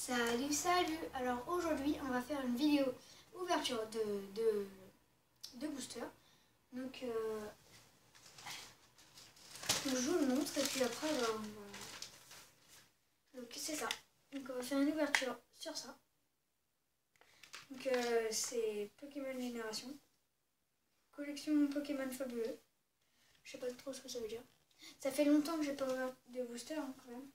Salut, salut. Alors aujourd'hui on va faire une vidéo ouverture de booster. Donc je vous le montre et puis après donc c'est ça. Donc on va faire une ouverture sur ça. Donc c'est Pokémon Génération. Collection Pokémon fabuleux. Je sais pas trop ce que ça veut dire. Ça fait longtemps que j'ai pas ouvert de booster hein, quand même.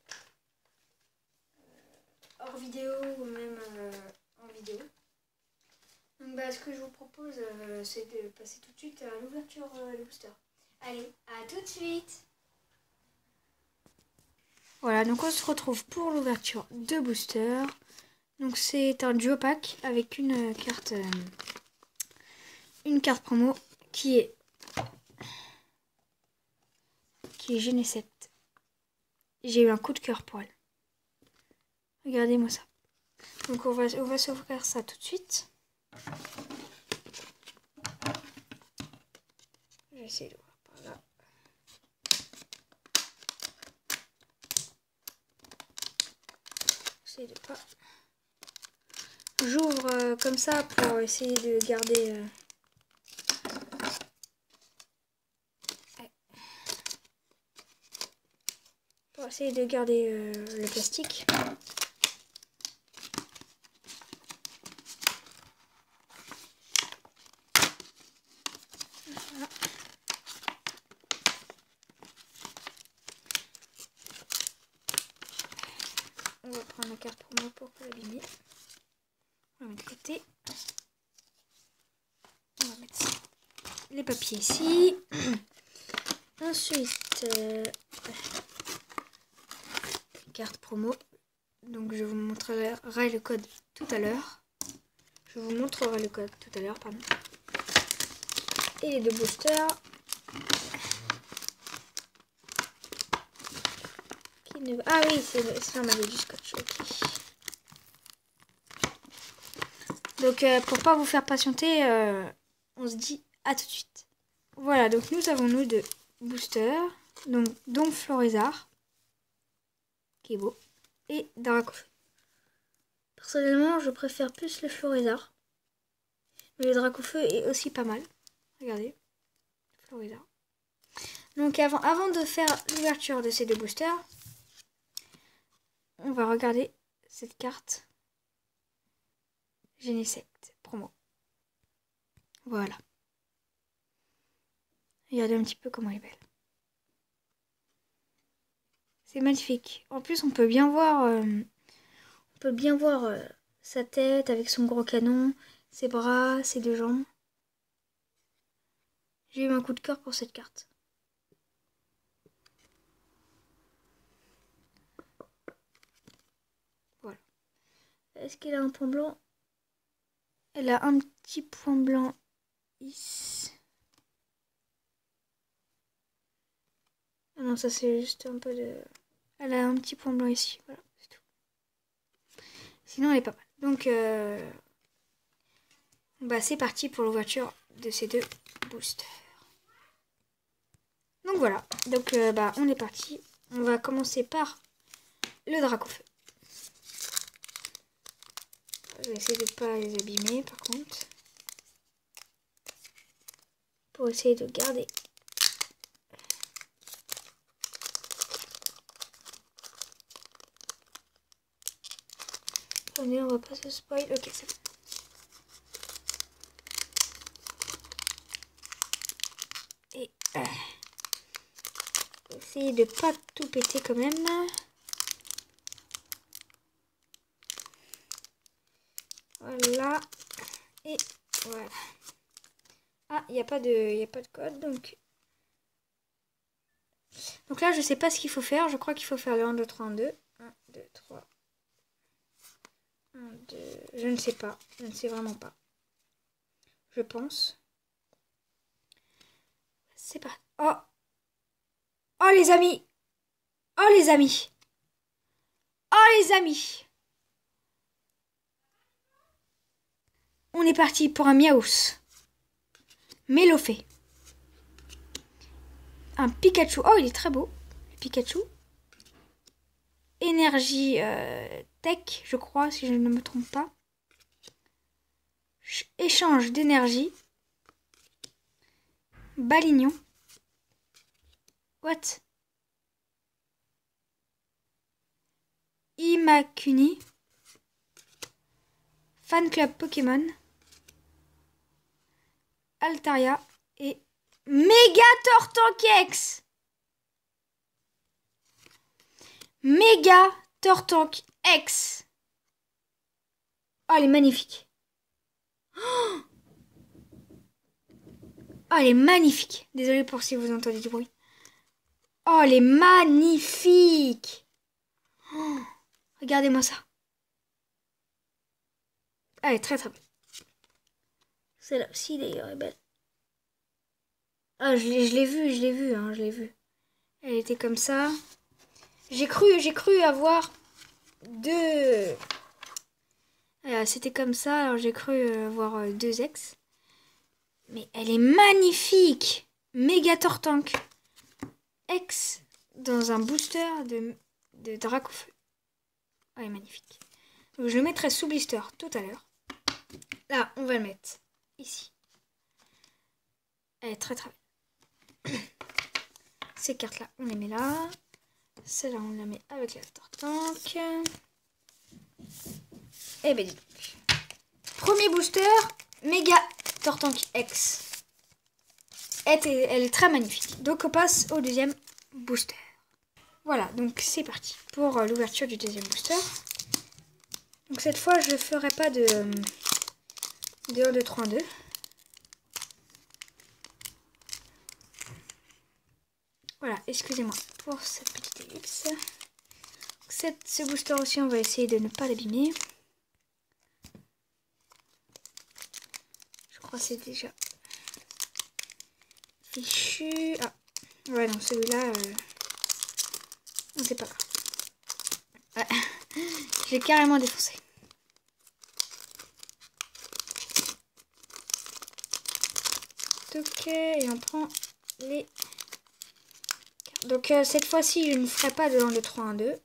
Hors vidéo ou même en vidéo. Donc ce que je vous propose c'est de passer tout de suite à l'ouverture des boosters. Allez, à tout de suite. Voilà, donc on se retrouve pour l'ouverture de boosters. Donc c'est un duo pack avec une carte promo qui est Genesect. J'ai eu un coup de cœur pour elle. Regardez-moi ça. Donc on va s'ouvrir ça tout de suite. Je vais essayer d'ouvrir par là. J'essaie de pas. J'ouvre comme ça pour essayer de garder. Pour essayer de garder le plastique. Voilà. On va prendre la carte pour moi pour pas l'abîmer. On va mettre de côté. On va mettre les papiers ici. Ensuite, carte promo. Donc je vous montrerai le code tout à l'heure. Pardon. Et les deux boosters. Ah oui, c'est normal, du scotch. Ok. Donc pour pas vous faire patienter, on se dit à tout de suite. Voilà, donc nous avons nos deux boosters. Donc Florizard, qui est beau, et Dracofeu. Personnellement, je préfère plus le Florizard. Mais le Dracofeu est aussi pas mal. Regardez, Florizard. Donc avant de faire l'ouverture de ces deux boosters, on va regarder cette carte Genesect promo. Voilà. Regardez un petit peu comment elle est belle. C'est magnifique. En plus, on peut bien voir, sa tête avec son gros canon, ses bras, ses deux jambes. J'ai eu un coup de cœur pour cette carte. Voilà. Est-ce qu'elle a un point blanc? Elle a un petit point blanc ici. Ah non, ça c'est juste un peu de... Elle a un petit point blanc ici, voilà, c'est tout. Sinon, elle est pas mal. Donc, c'est parti pour l'ouverture de ces deux boosters. Donc voilà, donc on est parti. On va commencer par le Dracofeu. Je vais essayer de ne pas les abîmer par contre. Pour essayer de garder. Attendez, on va pas se spoil. Ok, c'est bon. Et essayer de pas tout péter quand même. Voilà. Et voilà. Ah, il n'y a pas de code, donc là, je sais pas ce qu'il faut faire. Je crois qu'il faut faire le 1, 2, 3, 1, 2. 1, 2, 3. 1, 2. Je ne sais pas. Je ne sais vraiment pas. Je pense. C'est pas... Oh! Oh, les amis! Oh, les amis! Oh, les amis! On est parti pour un Miaous. Mélofée. Un Pikachu. Oh, il est très beau. Le Pikachu. énergie tech, je crois, si je ne me trompe pas. Échange d'énergie. Balignon. What? Imakuni. Fan Club Pokémon. Altaria et Méga Tortank-X. Méga Tortank-X. Oh, elle est magnifique. Oh, elle est magnifique. Désolée pour si vous entendez du bruit. Oh, elle est magnifique. Oh, regardez-moi ça. Elle est très très belle. Celle-là aussi d'ailleurs est belle. Ah, je l'ai vue, hein, je l'ai vue. Elle était comme ça. J'ai cru avoir deux. C'était comme ça, alors j'ai cru avoir deux ex. Mais elle est magnifique! Méga Tortank X dans un booster de Dracofeu. Elle est magnifique. Donc je le mettrai sous blister tout à l'heure. Là, on va le mettre ici. Elle est très très belle. Ces cartes-là, on les met là. Celle-là, on la met avec la Tortank. Et ben dis donc. Premier booster, Méga Tortank X. Elle est très magnifique. Donc on passe au deuxième booster. Voilà, donc c'est parti pour l'ouverture du deuxième booster. Donc cette fois, je ne ferai pas de 1, 2, 3, 1, 2. Voilà, excusez-moi pour cette petite ellipse. Ce booster aussi, on va essayer de ne pas l'abîmer. Je crois que c'est déjà fichu. Ah, ouais, non, celui-là, c'est pas grave. Ouais. J'ai carrément défoncé. Ok, et on prend les... Donc cette fois-ci, je ne ferai pas de 1, 2, 3, 1, 2.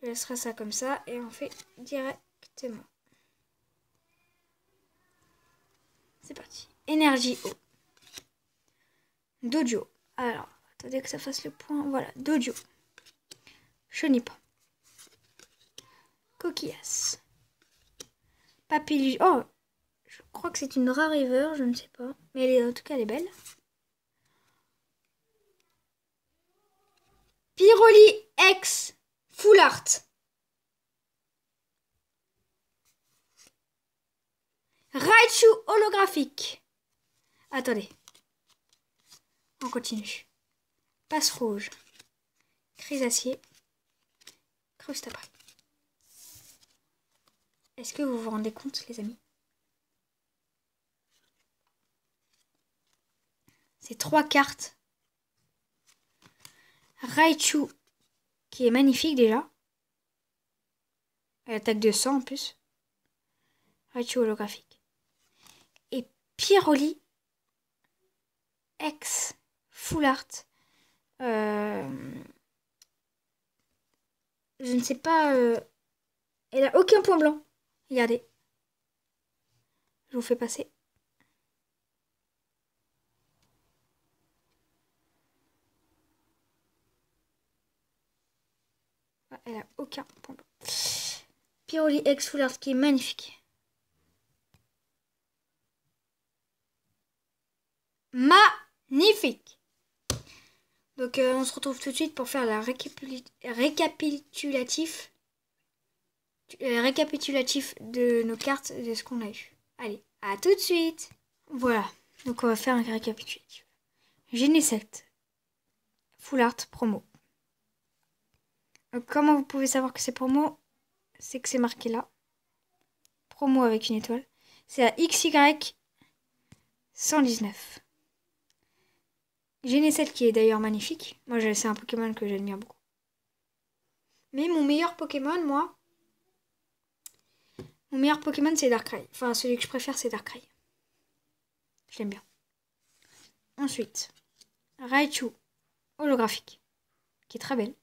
Je laisserai ça comme ça et on fait directement. C'est parti. Énergie eau. Dojo. Alors, attendez que ça fasse le point. Voilà, Dojo. Chenipa. Coquillas. Papillus. Oh, je crois que c'est une rare river, je ne sais pas. Mais en tout cas, elle est belle. Pyroli X Full Art. Raichu holographique. Attendez. On continue. Passe rouge. Chrysacier. Crustapris. Est-ce que vous vous rendez compte, les amis? C'est 3 cartes. Raichu, qui est magnifique déjà. Elle attaque de 100 en plus. Raichu holographique. Et Pyroli X Full Art. Je ne sais pas. Elle a aucun point blanc. Regardez. Je vous fais passer. Elle a aucun point blanc. Pyroli X Full Art qui est magnifique. Magnifique. Donc on se retrouve tout de suite pour faire la récapitulatif de nos cartes, de ce qu'on a eu. Allez, à tout de suite. Voilà, donc on va faire un récapitulatif. Genesect Full Art promo. Donc, comment vous pouvez savoir que c'est promo? C'est que c'est marqué là. Promo avec une étoile. C'est à XY 119. Genesect qui est d'ailleurs magnifique. Moi, c'est un Pokémon que j'admire beaucoup. Mais mon meilleur Pokémon, c'est Darkrai. Enfin, celui que je préfère, c'est Darkrai. Je l'aime bien. Ensuite, Raichu holographique, qui est très belle.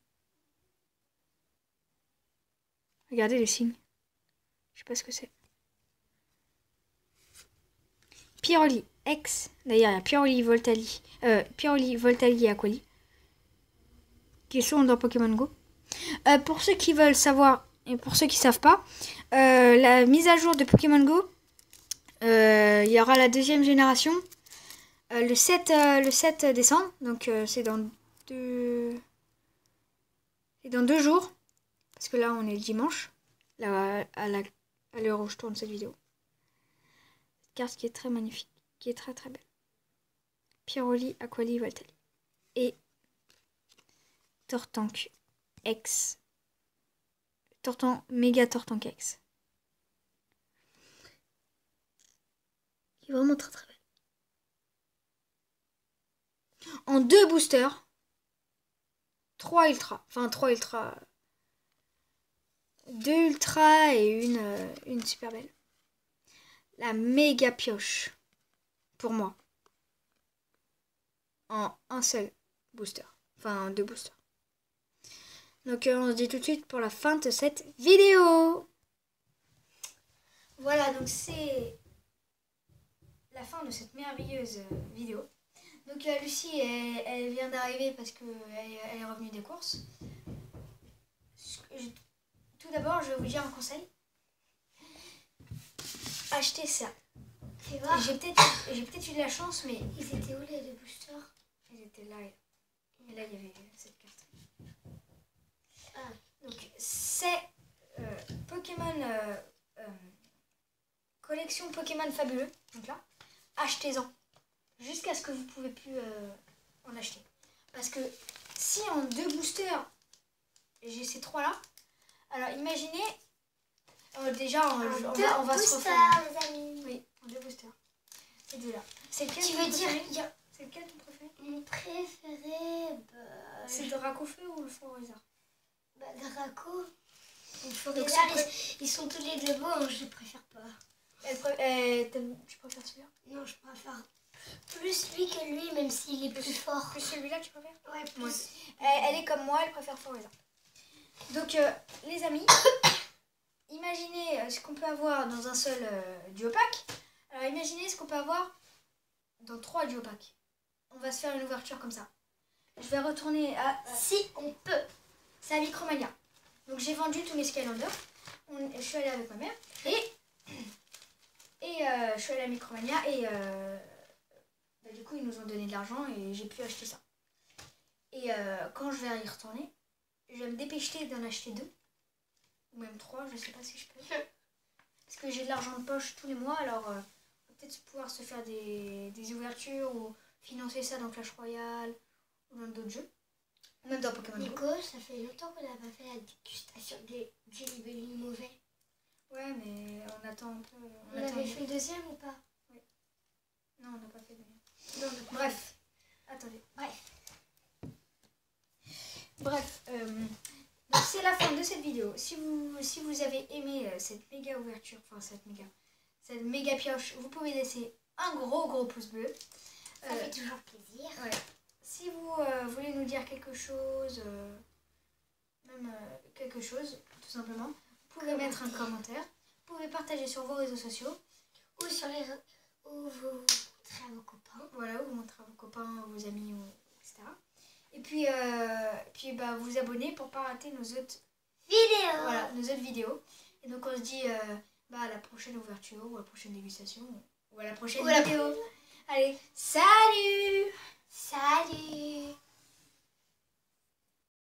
Regardez les signes. Je sais pas ce que c'est. Pyroli X. D'ailleurs, il y a Pyroli Voltali. Pyroli Voltali et Aquali. Qui sont dans Pokémon Go. Pour ceux qui veulent savoir et pour ceux qui savent pas, la mise à jour de Pokémon Go, il y aura la 2e génération le 7 décembre. Donc c'est dans 2 jours. Parce que là on est le dimanche. Là à l'heure où je tourne cette vidéo. Cette carte qui est très magnifique. Qui est très très belle. Pyroli, Aquali, Voltali. Et Tortank X. Méga Tortank X. Qui est vraiment très très belle. En 2 boosters. 3 ultra. Enfin 3 ultra. 2 ultra et une super belle. La méga pioche. Pour moi. En un seul booster. Enfin 2 boosters. Donc on se dit tout de suite pour la fin de cette vidéo. Voilà, donc c'est la fin de cette merveilleuse vidéo. Donc Lucie, elle vient d'arriver parce qu'elle est revenue des courses. Tout d'abord, je vais vous dire un conseil. Achetez ça. J'ai peut-être eu de la chance, mais ils étaient où les 2 boosters? Ils étaient là. Et là, il y avait cette carte. Ah. Donc c'est Pokémon collection Pokémon fabuleux. Donc là, achetez-en jusqu'à ce que vous ne pouvez plus en acheter. Parce que si en 2 boosters j'ai ces 3 là, alors imaginez déjà on va se refaire. Les amis. Oui, en 2 boosters. Ces 2 là. C'est lequel tu veux dire c'est lequel ton préféré? Mon préféré, c'est le Dracofeu ou le Florizard? Draco. Donc ils sont tous les 2 beaux, hein, je les préfère pas. Tu préfères celui-là? Non, je préfère plus lui que lui, même s'il est plus fort. Plus celui-là tu préfères? Ouais, plus. Ouais. Elle est comme moi, elle préfère Florizard. Donc les amis, imaginez ce qu'on peut avoir dans un seul duopack. Alors imaginez ce qu'on peut avoir dans 3 duopacks. On va se faire une ouverture comme ça. Je vais retourner à... si on peut. C'est à Micromania. Donc j'ai vendu tous mes Skylanders. Je suis allée avec ma mère. Et je suis allée à Micromania. Et du coup, ils nous ont donné de l'argent et j'ai pu acheter ça. Et quand je vais y retourner, je vais me dépêcher d'en acheter 2. Ou même 3, je sais pas si je peux. Parce que j'ai de l'argent de poche tous les mois. Alors, on va peut-être pouvoir se faire des ouvertures ou financer ça dans Clash Royale ou dans d'autres jeux. Même dans Pokémon Go. Nico, ça fait longtemps qu'on n'a pas fait la dégustation des Jelly Belly mauvais. Ouais, mais on attend un peu. On avait fait le 2e ou pas? Oui. Non, on n'a pas fait le 2e. Bref. Attendez. Bref. Donc c'est la fin de cette vidéo. Si vous avez aimé cette méga ouverture, enfin cette méga pioche, vous pouvez laisser un gros pouce bleu. Ça fait toujours plaisir. Ouais. Si vous voulez nous dire quelque chose, quelque chose, tout simplement, vous pouvez mettre un commentaire. Vous pouvez partager sur vos réseaux sociaux. Ou sur les... Ou vous montrer à vos copains. Voilà, ou vous montrer à vos copains, vos amis, etc. Et puis, vous abonner pour ne pas rater nos autres vidéos. Voilà, nos autres vidéos. Et donc on se dit à la prochaine ouverture, ou à la prochaine dégustation, ou à la prochaine vidéo. Allez, salut!